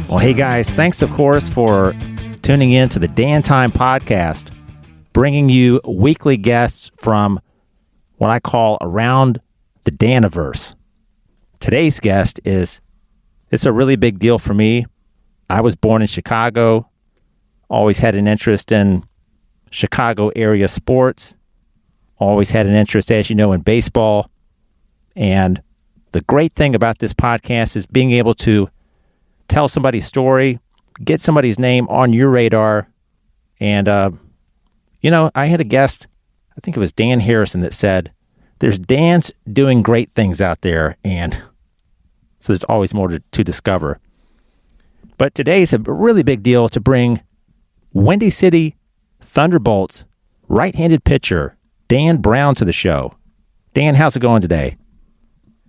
Well, hey guys, thanks of course for tuning in to the Dan Time podcast, bringing you weekly guests from what I call around the Daniverse. Today's guest it's a really big deal for me. I was born in Chicago, always had an interest in Chicago area sports, always had an interest, as you know, in baseball. And the great thing about this podcast is being able to tell somebody's story, get somebody's name on your radar. And, I had a guest, I think it was Dan Harrison, that said, there's Dans doing great things out there. And so there's always more to discover. But today's a really big deal to bring Windy City ThunderBolts right-handed pitcher Dan Brown to the show. Dan, how's it going today?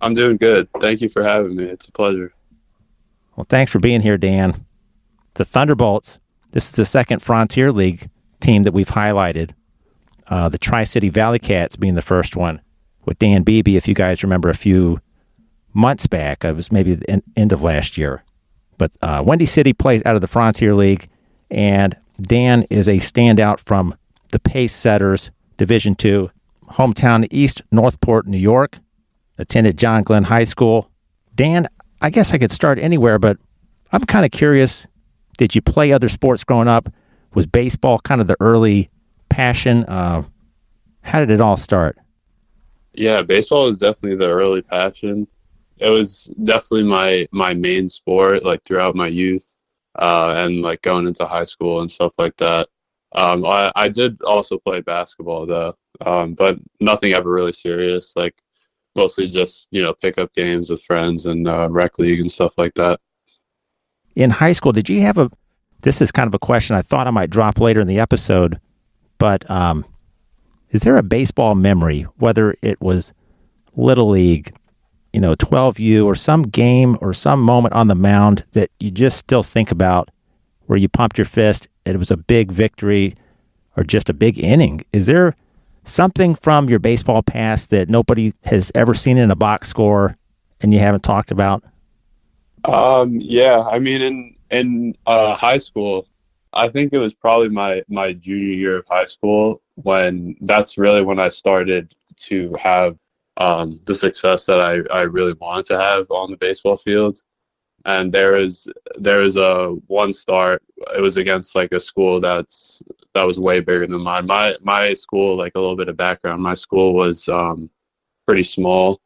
I'm doing good. Thank you for having me. It's a pleasure. Well, thanks for being here, Dan. The ThunderBolts, this is the second Frontier League team that we've highlighted. The Tri-City Valley Cats being the first one with Dan Beebe, if you guys remember a few months back. It was maybe the end of last year. But Windy City plays out of the Frontier League, and Dan is a standout from the Pace Setters, Division II, hometown East Northport, New York, attended John Glenn High School. Dan, I guess I could start anywhere, but I'm kind of curious, did you play other sports growing up? Was baseball kind of the early passion? How did it all start? Yeah, baseball was definitely the early passion. It was definitely my main sport, like throughout my youth, and like going into high school and stuff like that. I did also play basketball though, but nothing ever really serious, like mostly just, pickup games with friends and rec league and stuff like that. In high school, did you have this is kind of a question I thought I might drop later in the episode, but is there a baseball memory, whether it was Little League, 12U, or some game or some moment on the mound that you just still think about where you pumped your fist, it was a big victory or just a big inning? Is there something from your baseball past that nobody has ever seen in a box score and you haven't talked about? Yeah, I mean, in high school, I think it was probably my junior year of high school that's really when I started to have the success that I really wanted to have on the baseball field. And there is a one start. It was against like a school that was way bigger than mine. My school, like a little bit of background, my school was pretty small.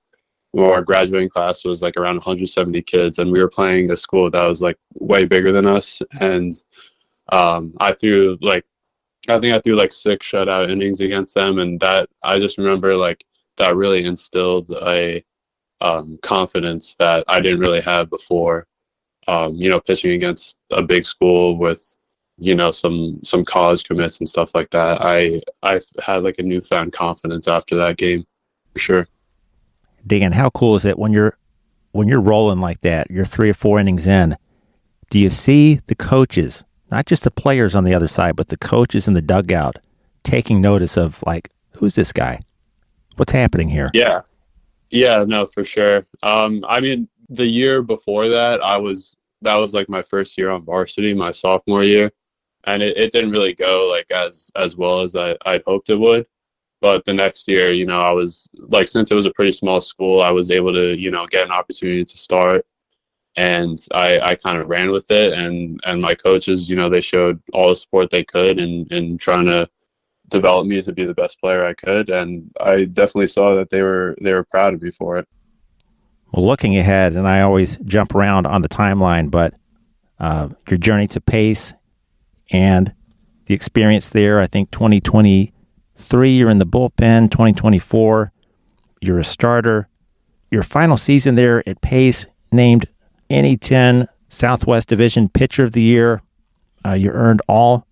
Our graduating class was like around 170 kids, and we were playing a school that was like way bigger than us. And I think I threw like 6 shutout innings against them, and that I just remember like that really instilled a confidence that I didn't really have before. Pitching against a big school with some college commits and stuff like that. I had like a newfound confidence after that game, for sure. Dan, how cool is it when you're rolling like that? You're 3 or 4 innings in. Do you see the coaches, not just the players on the other side, but the coaches in the dugout taking notice of like, who's this guy? What's happening here? Yeah, no, for sure. I mean, the year before that, that was like my first year on varsity, my sophomore year, and it didn't really go like as well as I'd hoped it would. But the next year, I was like, since it was a pretty small school, I was able to, get an opportunity to start, and I kind of ran with it. And my coaches, they showed all the support they could in trying to develop me to be the best player I could. And I definitely saw that they were proud of me for it. Well, looking ahead, and I always jump around on the timeline, but your journey to Pace and the experience there, I think 2023, you're in the bullpen. 2024, you're a starter. Your final season there at Pace, named NE10 Southwest Division Pitcher of the Year. You earned all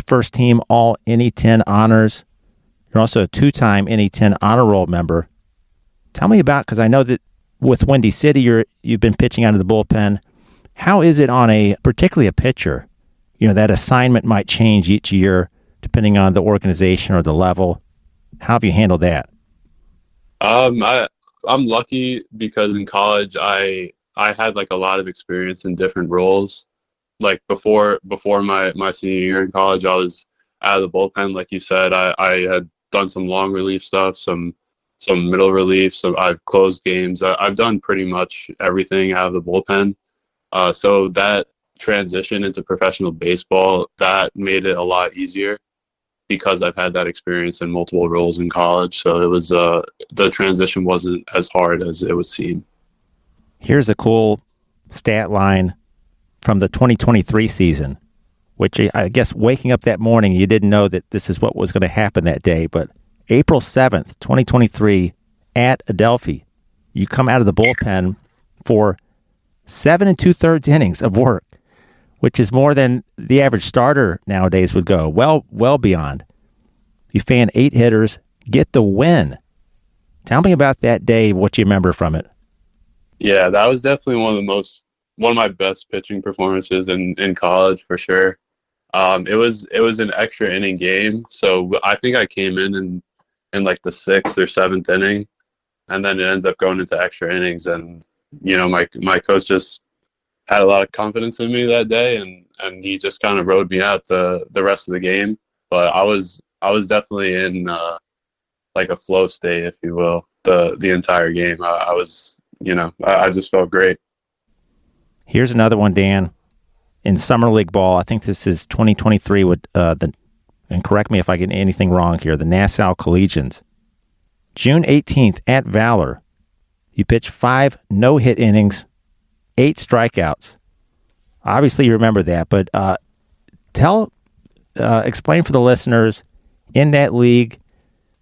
first team all NE10 honors. You're also a 2-time NE10 honor roll member. Tell me about, because I know that with Windy City, you've been pitching out of the bullpen. How is it on particularly a pitcher? That assignment might change each year depending on the organization or the level. How have you handled that? I'm lucky because in college I had like a lot of experience in different roles. like before my senior year in college, I was out of the bullpen. Like you said, I had done some long relief stuff, some middle relief. So I've closed games. I've done pretty much everything out of the bullpen. So that transition into professional baseball, that made it a lot easier because I've had that experience in multiple roles in college. So it was the transition wasn't as hard as it would seem. Here's a cool stat line from the 2023 season, which I guess waking up that morning, you didn't know that this is what was going to happen that day. But April 7th, 2023, at Adelphi, you come out of the bullpen for 7 2/3 innings of work, which is more than the average starter nowadays would go. Well beyond. You fan 8 hitters, get the win. Tell me about that day, what you remember from it. Yeah, that was definitely one of my best pitching performances in college for sure. It was an extra inning game, so I think I came in like the 6th or 7th inning, and then it ends up going into extra innings. And my coach just had a lot of confidence in me that day, and he just kind of rode me out the rest of the game. But I was definitely in like a flow state, if you will, the entire game. I was, I just felt great. Here's another one, Dan. In summer league ball, I think this is 2023 with and correct me if I get anything wrong here, the Nassau Collegians. June 18th at Valor, you pitch 5 no-hit innings, 8 strikeouts. Obviously, you remember that, but explain for the listeners in that league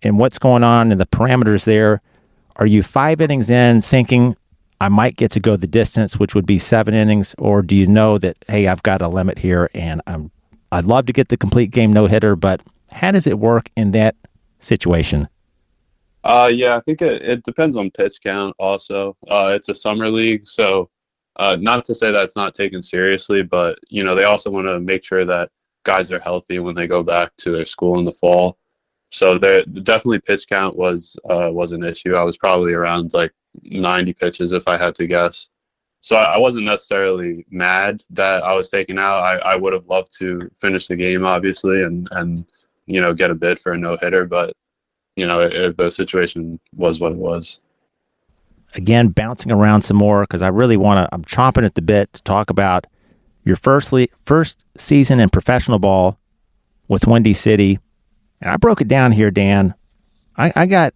and what's going on and the parameters there. Are you 5 innings in thinking I might get to go the distance, which would be 7 innings, or do you know that, hey, I've got a limit here and I'd love to get the complete game no-hitter, but how does it work in that situation? Yeah, I think it depends on pitch count also. It's a summer league, so not to say that it's not taken seriously, but they also want to make sure that guys are healthy when they go back to their school in the fall. So definitely pitch count was an issue. I was probably around like 90 pitches if I had to guess. So I wasn't necessarily mad that I was taken out. I would have loved to finish the game, obviously, and get a bid for a no-hitter, but the situation was what it was. Again, bouncing around some more because I'm chomping at the bit to talk about your first season in professional ball with Windy City. And I broke it down here, Dan. I got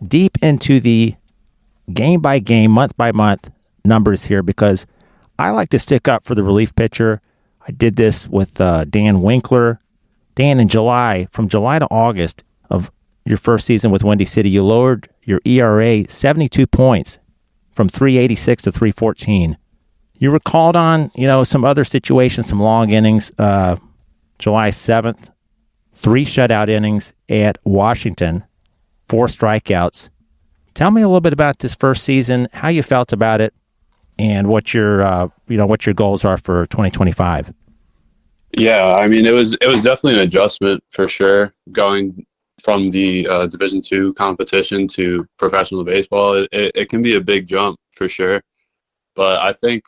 deep into the game-by-game, month-by-month numbers here because I like to stick up for the relief pitcher. I did this with Dan Winkler. Dan, from July to August of your first season with Windy City, you lowered your ERA 72 points from 386 to 314. You were called on, some other situations, some long innings. July 7th, 3 shutout innings at Washington, 4 strikeouts. Tell me a little bit about this first season, how you felt about it, and what your goals are for 2025. Yeah, I mean, it was definitely an adjustment for sure, going from the Division II competition to professional baseball. It can be a big jump for sure, but I think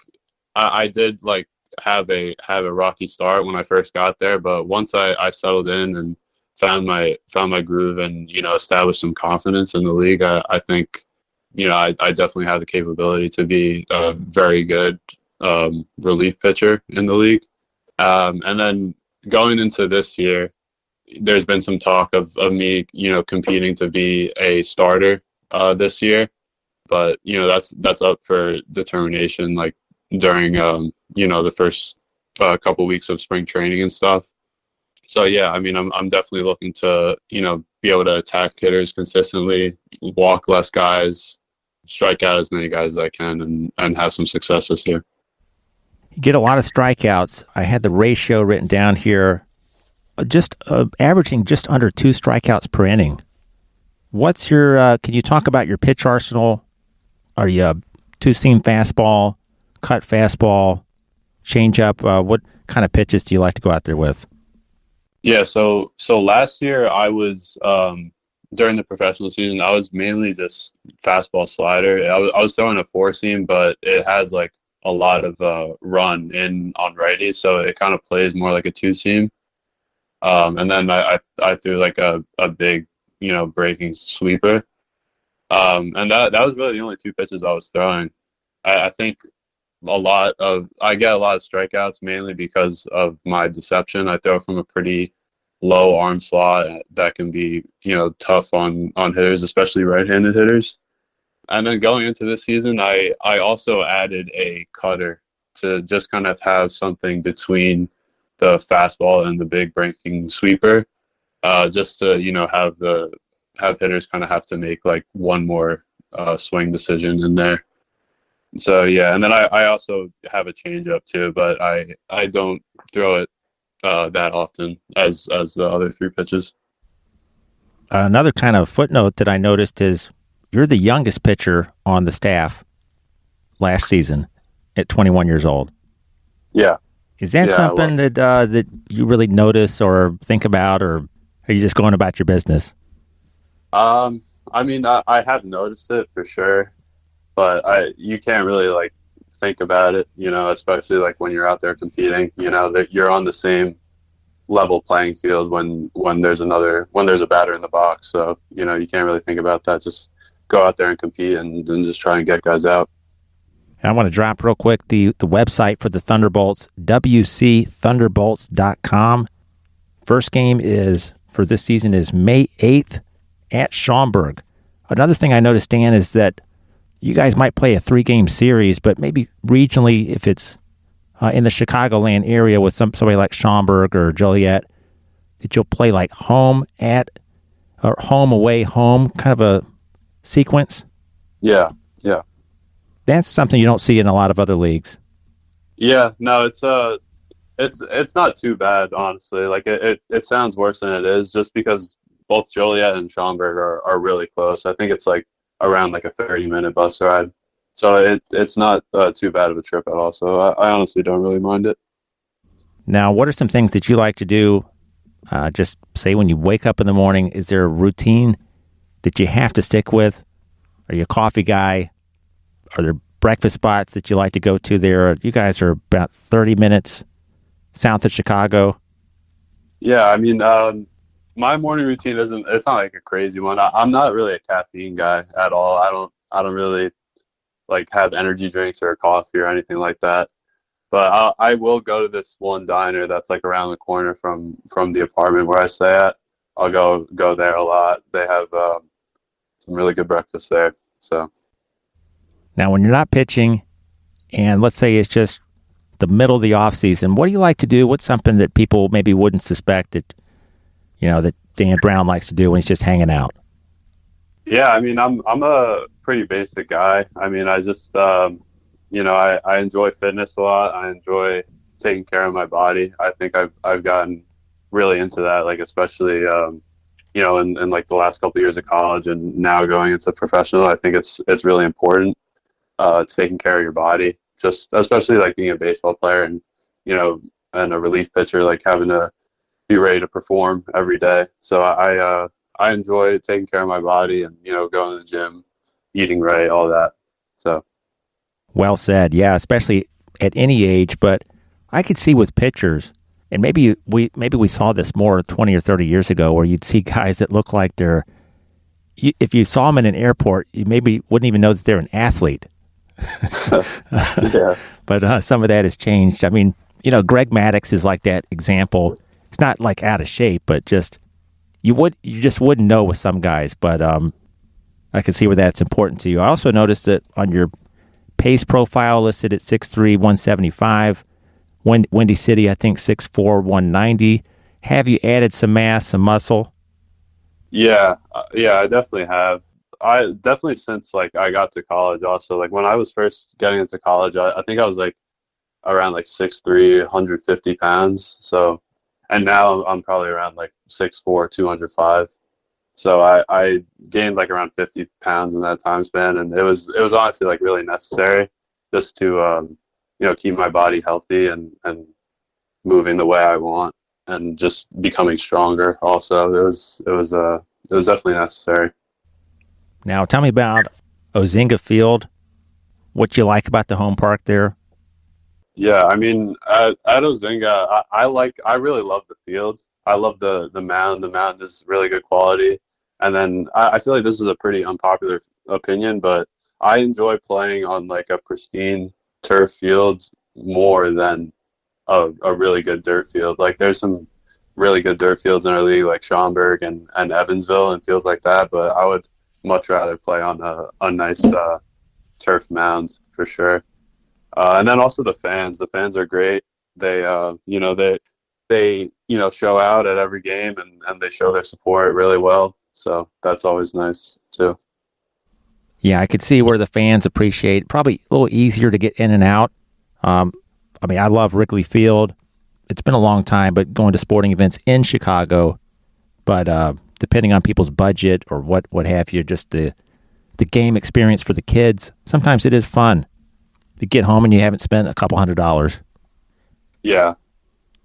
I did like have a rocky start when I first got there. But once I settled in and found my groove and established some confidence in the league, I think I definitely have the capability to be a very good relief pitcher in the league. And then going into this year, there's been some talk of me competing to be a starter this year, but that's up for determination like during the first couple weeks of spring training and stuff. So yeah, I mean, I'm definitely looking to be able to attack hitters consistently, walk less guys, strike out as many guys as I can, and have some success this year. You get a lot of strikeouts. I had the ratio written down here, just averaging just under 2 strikeouts per inning. What's your? Can you talk about your pitch arsenal? Are you a 2-seam fastball, cut fastball, changeup? What kind of pitches do you like to go out there with? Yeah, so last year I was during the professional season, I was mainly just fastball slider. I was throwing a 4-seam, but it has like a lot of run in on righties, so it kind of plays more like a two seam. And then I threw like a big, breaking sweeper. And that was really the only two pitches I was throwing. I think I get a lot of strikeouts mainly because of my deception. I throw from a pretty low arm slot that can be, tough on hitters, especially right-handed hitters. And then going into this season, I also added a cutter to just kind of have something between the fastball and the big breaking sweeper, just to, have hitters kind of have to make like one more swing decision in there. So yeah, and then I also have a changeup too, but I don't throw it that often as the other three pitches. Another kind of footnote that I noticed is you're the youngest pitcher on the staff last season at 21 years old. Yeah. Is that something that you really notice or think about, or are you just going about your business? I mean, I have noticed it for sure, but you can't really like think about it, especially like when you're out there competing, that you're on the same level playing field when there's a batter in the box. So, you can't really think about that. Just go out there and compete and just try and get guys out. I want to drop real quick the website for the Thunderbolts, wcthunderbolts.com. First game for this season is May 8th at Schaumburg. Another thing I noticed, Dan, is that you guys might play a 3-game series, but maybe regionally, if it's in the Chicagoland area with somebody like Schaumburg or Joliet, that you'll play like home away, home, kind of a sequence. Yeah. That's something you don't see in a lot of other leagues. Yeah, no, it's not too bad, honestly. Like it sounds worse than it is, just because both Joliet and Schaumburg are really close. I think it's like around like a 30-minute bus ride. So it's not too bad of a trip at all. So I honestly don't really mind it. Now, what are some things that you like to do? Just say when you wake up in the morning, is there a routine that you have to stick with? Are you a coffee guy? Are there breakfast spots that you like to go to there? You guys are about 30 minutes south of Chicago. Yeah, I mean, my morning routine it's not like a crazy one. I'm not really a caffeine guy at all. I don't really like have energy drinks or coffee or anything like that. But I will go to this one diner that's like around the corner from the apartment where I stay at. I'll go there a lot. They have some really good breakfast there. So now, when you're not pitching, and let's say it's just the middle of the off season, what do you like to do? What's something that people maybe wouldn't suspect that that Dan Brown likes to do when he's just hanging out? Yeah, I mean, I'm a pretty basic guy. I mean, I just I enjoy fitness a lot. I enjoy taking care of my body. I think I've gotten really into that, like especially in like the last couple of years of college and now going into professional. I think it's really important taking care of your body, just especially like being a baseball player and and a relief pitcher, like having to be ready to perform every day. So I enjoy taking care of my body and going to the gym, eating right, all that. So well said. Yeah, especially at any age, but I could see with pitchers, and maybe we saw this more 20 or 30 years ago, where you'd see guys that look like if you saw them in an airport, you maybe wouldn't even know that they're an athlete. Yeah. But some of that has changed. I mean, Greg Maddux is like that example. It's not like out of shape, but just you just wouldn't know with some guys. But I can see where that's important to you. I also noticed that on your pace profile listed at 6'3", 175. Windy City, I think 6'4", 190. Have you added some mass, some muscle? Yeah, I definitely have. I definitely since like I got to college also, like when I was first getting into college, I think I was like around like 6'3", 150 pounds. So, and now I'm probably around like 6'4", 205. So I gained like around 50 pounds in that time span, and it was honestly like really necessary just to keep my body healthy and moving the way I want and just becoming stronger. Also, it was definitely necessary. Now, tell me about Ozinga Field. What you like about the home park there? Yeah, I mean, at Ozinga, I really love the field. I love the mound. The mound is really good quality. And then I feel like this is a pretty unpopular opinion, but I enjoy playing on like a pristine turf field more than a really good dirt field. Like there's some really good dirt fields in our league, like Schaumburg and Evansville and fields like that, but I would much rather play on a nice turf mound for sure. And then also the fans. The fans are great. They, show out at every game and they show their support really well. So that's always nice too. Yeah, I could see where the fans appreciate. Probably a little easier to get in and out. Um, I mean, I love Wrigley Field. It's been a long time, but going to sporting events in Chicago. But depending on people's budget or what have you, just the game experience for the kids, sometimes it is fun. You get home and you haven't spent a couple $100s. Yeah.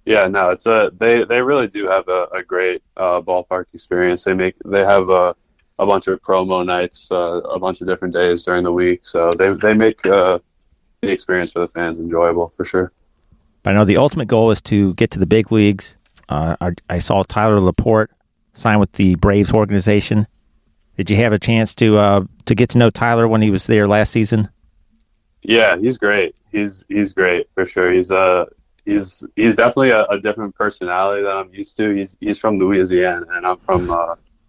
Yeah, no, they really do have a great ballpark experience. They have a bunch of promo nights, a bunch of different days during the week. So they make the experience for the fans enjoyable for sure. But I know the ultimate goal is to get to the big leagues. I saw Tyler Laporte sign with the Braves organization. Did you have a chance to get to know Tyler when he was there last season? Yeah, he's great. He's great for sure. He's definitely a different personality than I'm used to. He's from Louisiana and I'm from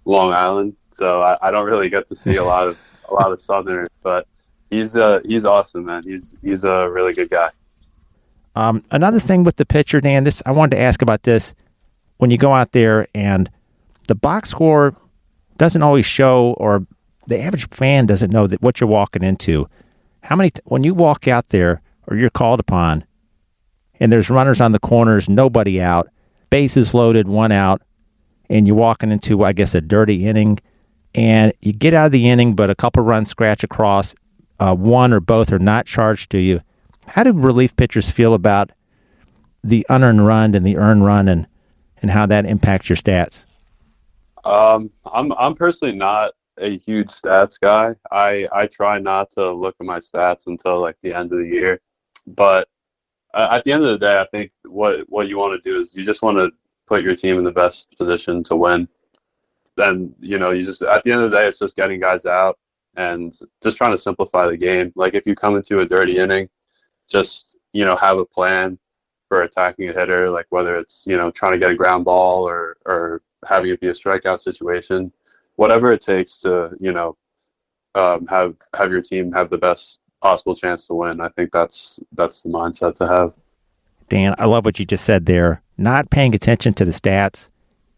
Long Island, so I don't really get to see a lot of Southerners. But he's awesome, man. He's a really good guy. Another thing with the pitcher, Dan, I wanted to ask about this. When you go out there and the box score doesn't always show, or the average fan doesn't know that what you're walking into. When you walk out there or you're called upon and there's runners on the corners, nobody out, bases loaded, one out, and you're walking into, I guess, a dirty inning, and you get out of the inning, but a couple runs scratch across, one or both are not charged to you. How do relief pitchers feel about the unearned run and the earned run and how that impacts your stats? I'm personally not a huge stats guy. I try not to look at my stats until like the end of the year. But at the end of the day, I think what you want to do is you just want to put your team in the best position to win. Then, you just, at the end of the day, it's just getting guys out and just trying to simplify the game. Like if you come into a dirty inning, just, have a plan for attacking a hitter, like whether it's, trying to get a ground ball or having it be a strikeout situation, whatever it takes to, have your team have the best possible chance to win. I think that's the mindset to have. Dan, I love what you just said there. Not paying attention to the stats,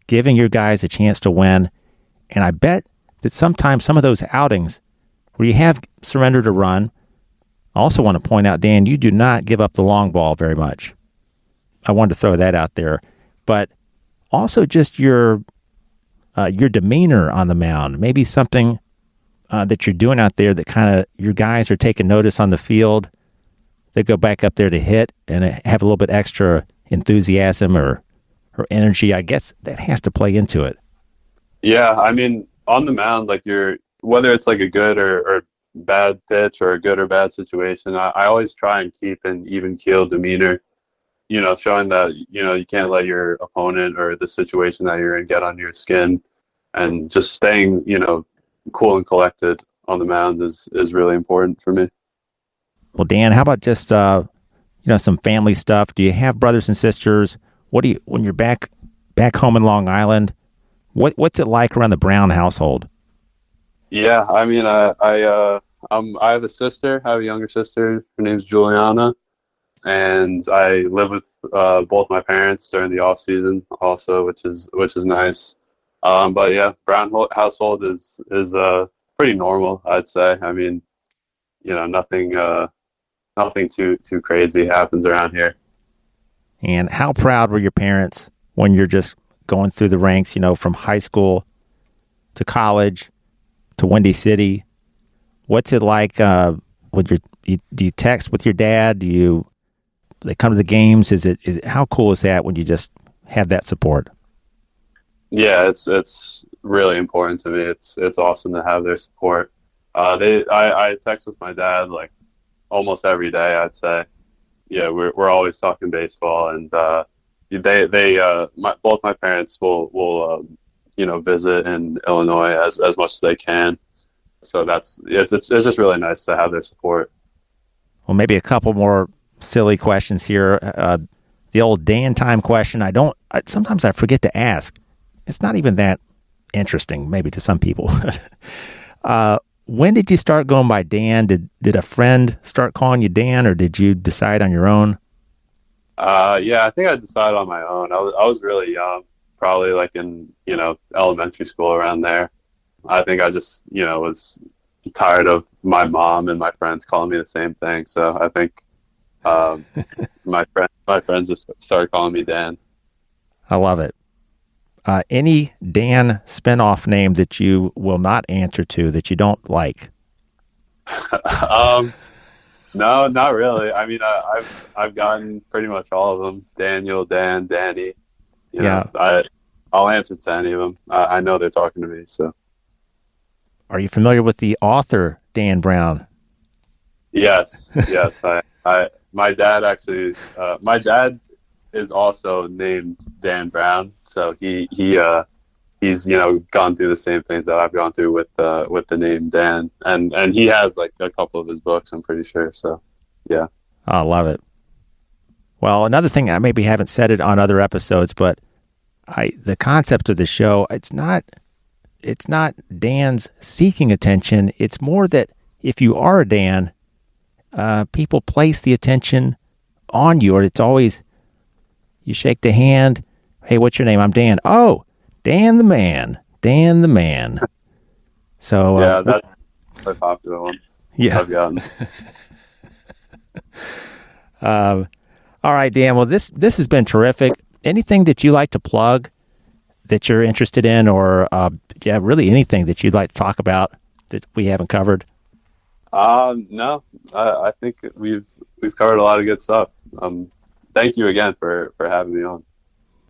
giving your guys a chance to win. And I bet that sometimes some of those outings where you have surrendered a run, I also want to point out, Dan, you do not give up the long ball very much. I wanted to throw that out there. But also just your demeanor on the mound, maybe something that you're doing out there that kind of your guys are taking notice on the field. They go back up there to hit and have a little bit extra enthusiasm or energy. I guess that has to play into it. Yeah, I mean, on the mound, like whether it's like a good or bad pitch or a good or bad situation, I always try and keep an even keel demeanor. Showing that, you can't let your opponent or the situation that you're in get under your skin, and just staying, cool and collected on the mound is really important for me. Well, Dan, how about just, some family stuff? Do you have brothers and sisters? When you're back home in Long Island, what's it like around the Brown household? Yeah, I mean, I have a sister. I have a younger sister. Her name's Juliana. And I live with both my parents during the off season also, which is nice. But yeah, Brown household is pretty normal, I'd say. I mean, nothing too crazy happens around here. And how proud were your parents when you're just going through the ranks, from high school to college to Windy City? What's it like? Do you text with your dad? They come to the games? Is it how cool is that when you just have that support? Yeah, it's really important to me. It's awesome to have their support. I text with my dad like almost every day, I'd say. yeah, we're always talking baseball, and both my parents will visit in Illinois as much as they can. So it's just really nice to have their support. Well, maybe a couple more silly questions here. The old day and time question. Sometimes I forget to ask. It's not even that interesting, maybe to some people. When did you start going by Dan? Did a friend start calling you Dan, or did you decide on your own? Yeah, I think I decided on my own. I was really young, probably like in elementary school around there. I think I just was tired of my mom and my friends calling me the same thing. So I think my friends just started calling me Dan. I love it. Any Dan spinoff name that you will not answer to that you don't like? No, not really. I mean, I've gotten pretty much all of them. Daniel, Dan, Danny. I'll answer to any of them. I know they're talking to me. So, are you familiar with the author Dan Brown? Yes. My dad actually. My dad is also named Dan Brown, so he's gone through the same things that I've gone through with the name Dan, and he has like a couple of his books, I'm pretty sure. So yeah. I love it. Well, another thing, I maybe haven't said it on other episodes, but the concept of the show, it's not Dan's seeking attention. It's more that if you are a Dan, people place the attention on you, or it's always, you shake the hand. Hey, what's your name? I'm Dan. Oh, Dan the man. Dan the man. So yeah, that's a popular one. Yeah. I've gotten. All right, Dan. Well, this has been terrific. Anything that you like to plug that you're interested in, or really anything that you'd like to talk about that we haven't covered? No, I think we've covered a lot of good stuff. Thank you again for having me on.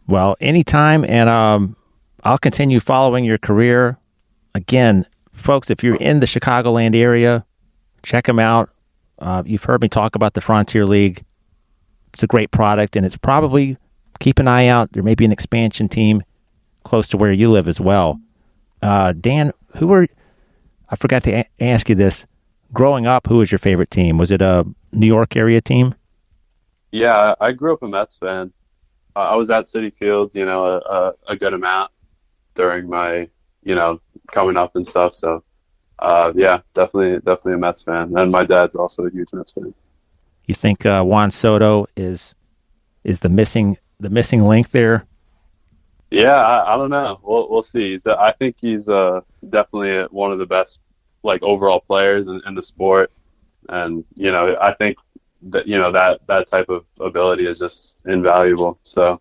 Well, anytime, and I'll continue following your career. Again, folks, if you're in the Chicagoland area, check them out. You've heard me talk about the Frontier League. It's a great product, and it's probably, keep an eye out, there may be an expansion team close to where you live as well. Dan, I forgot to ask you this. Growing up, who was your favorite team? Was it a New York area team? Yeah, I grew up a Mets fan. I was at Citi Field, a good amount during my, coming up and stuff. So, yeah, definitely a Mets fan. And my dad's also a huge Mets fan. You think Juan Soto is the missing link there? Yeah, I don't know. We'll see. I think he's definitely one of the best like overall players in the sport, and I think that that type of ability is just invaluable. So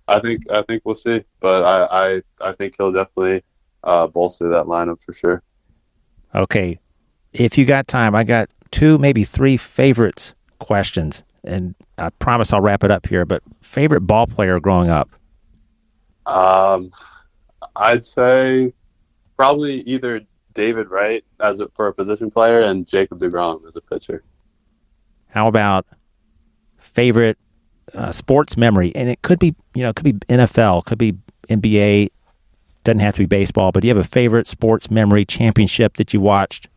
I think we'll see, but I think he'll definitely bolster that lineup for sure. Okay, if you got time, I got 2, maybe 3 favorites questions, and I promise I'll wrap it up here. But favorite ball player growing up? I'd say probably either David Wright for a position player and Jacob deGrom as a pitcher. How about favorite sports memory? And it could be NFL, could be NBA, doesn't have to be baseball, but do you have a favorite sports memory championship that you watched?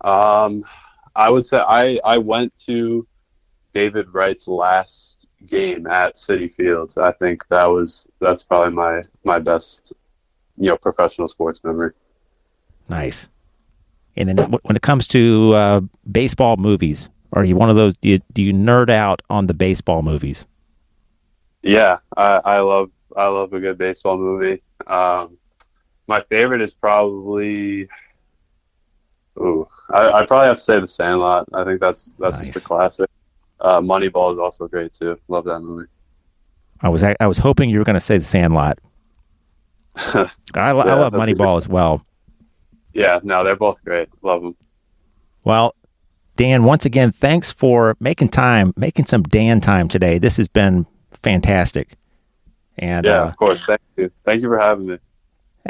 I would say I went to David Wright's last game at Citi Field. I think that's probably my best, professional sports memory. Nice. And then when it comes to baseball movies, are you one of those? Do you nerd out on the baseball movies? Yeah, I love a good baseball movie. My favorite is probably. I'd probably have to say The Sandlot. I think that's Nice. just a classic. Moneyball is also great too. Love that movie. I was hoping you were going to say The Sandlot. I love Moneyball as well. Yeah, no, they're both great. Love them. Well, Dan, once again, thanks for making some Dan time today. This has been fantastic. And yeah, of course. Thank you. Thank you for having me.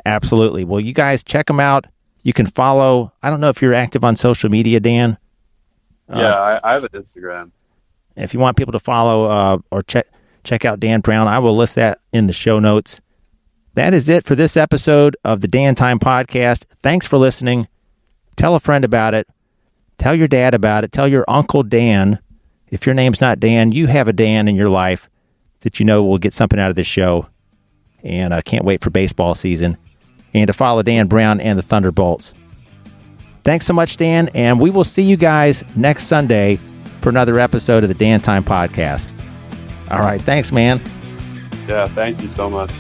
Absolutely. Well, you guys check them out. You can follow. I don't know if you're active on social media, Dan. Yeah, I have an Instagram. If you want people to follow or check out Dan Brown, I will list that in the show notes. That is it for this episode of the Dan Time Podcast. Thanks for listening. Tell a friend about it. Tell your dad about it. Tell your Uncle Dan. If your name's not Dan, you have a Dan in your life that you know will get something out of this show. And I can't wait for baseball season. And to follow Dan Brown and the Thunderbolts. Thanks so much, Dan, and we will see you guys next Sunday for another episode of the Dan Time Podcast. All right, thanks, man. Yeah, thank you so much.